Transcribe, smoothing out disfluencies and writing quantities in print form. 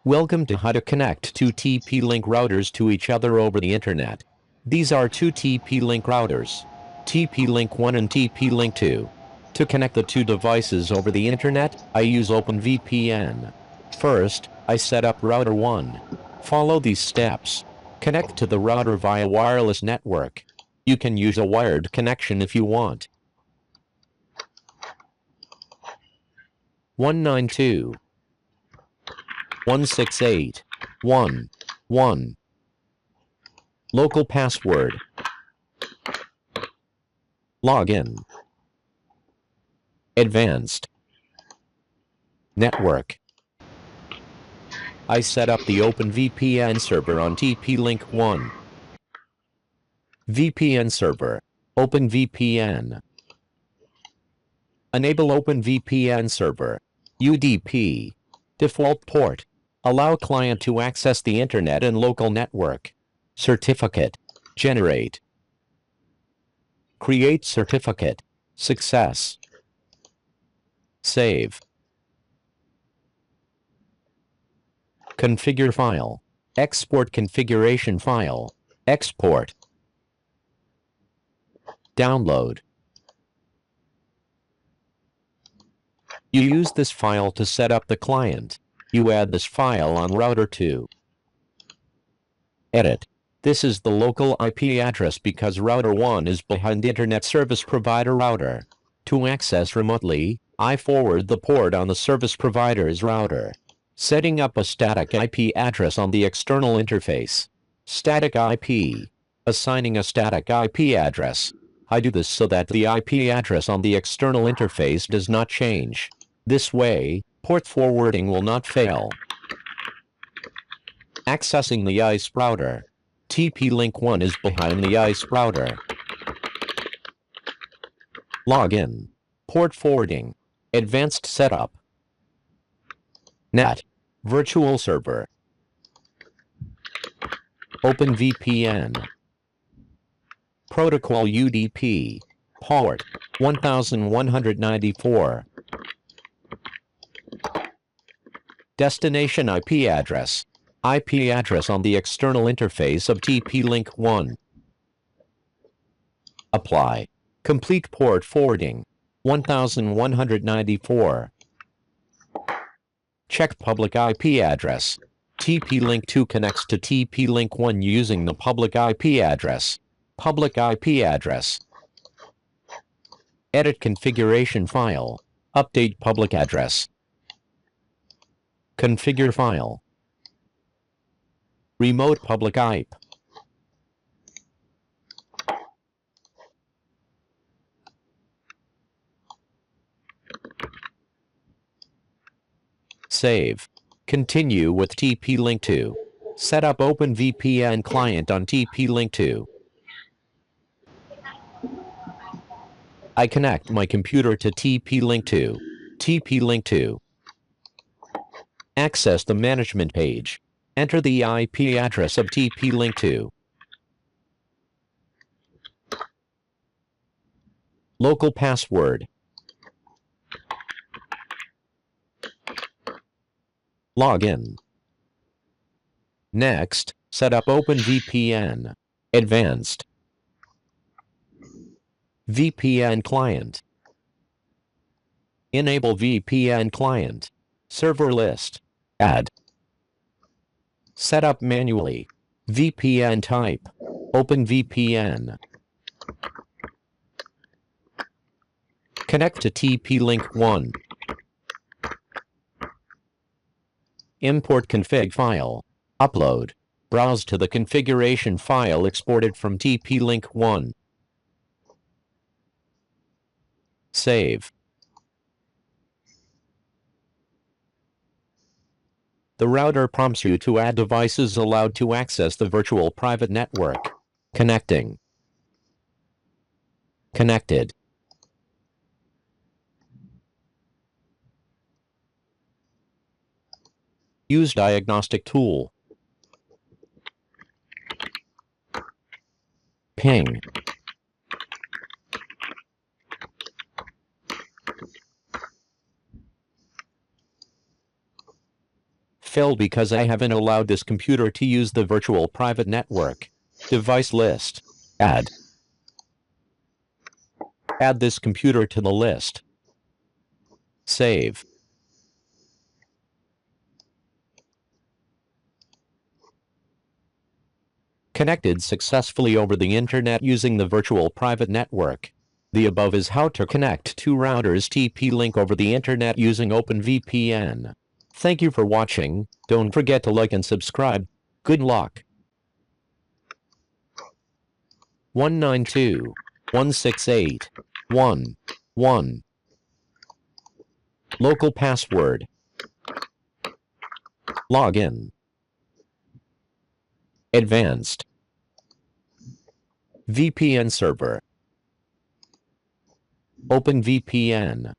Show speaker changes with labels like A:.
A: Welcome to how to connect two TP-Link routers to each other over the internet. These are two TP-Link routers, TP-Link 1 and TP-Link 2. To connect the two devices over the internet, I use OpenVPN. First, I set up router 1. Follow these steps. Connect to the router via wireless network. You can use a wired connection if you want. 192.168.1.1. Local password. Login. Advanced. Network. I set up the OpenVPN server on TP-Link 1. VPN server. OpenVPN. Enable OpenVPN server. UDP. Default port. Allow client to access the internet and local network. Certificate. Generate. Create certificate. Success. Save. Configure file. Export configuration file. Export. Download. You use this file to set up the client. You add this file on router 2. Edit. This is the local IP address because router 1 is behind Internet Service Provider router. To access remotely, I forward the port on the service provider's router. Setting up a static IP address on the external interface. Static IP. Assigning a static IP address. I do this so that the IP address on the external interface does not change. This way, port forwarding will not fail. Accessing the ICE router. TP-Link 1 is behind the ICE router. Login. Port forwarding. Advanced setup. NAT. Virtual server. OpenVPN. Protocol UDP. Port 1194. Destination IP address. IP address on the external interface of TP-Link 1. Apply. Complete port forwarding. 1194. Check public IP address. TP-Link 2 connects to TP-Link 1 using the public IP address. Public IP address. Edit configuration file. Update public address. Configure file. Remote public IP. Save. Continue with TP-Link 2. Set up OpenVPN Client on TP-Link 2. I connect my computer to TP-Link 2. TP-Link 2. Access the management page. Enter the IP address of TP-Link 2. Local password. Login. Next, set up OpenVPN. Advanced. VPN Client. Enable VPN Client. Server list. Add. Set up manually. VPN type. OpenVPN. Connect to TP-Link 1. Import config file. Upload. Browse to the configuration file exported from TP-Link 1. Save. The router prompts you to add devices allowed to access the virtual private network. Connecting. Connected. Use diagnostic tool. Ping. Failed because I haven't allowed this computer to use the virtual private network. Device list. Add. Add this computer to the list. Save. Connected successfully over the internet using the virtual private network. The above is how to connect two routers TP-Link over the internet using OpenVPN. Thank you for watching. Don't forget to like and subscribe. Good luck. 192.168.1.1 Local password. Login. Advanced. VPN server. OpenVPN.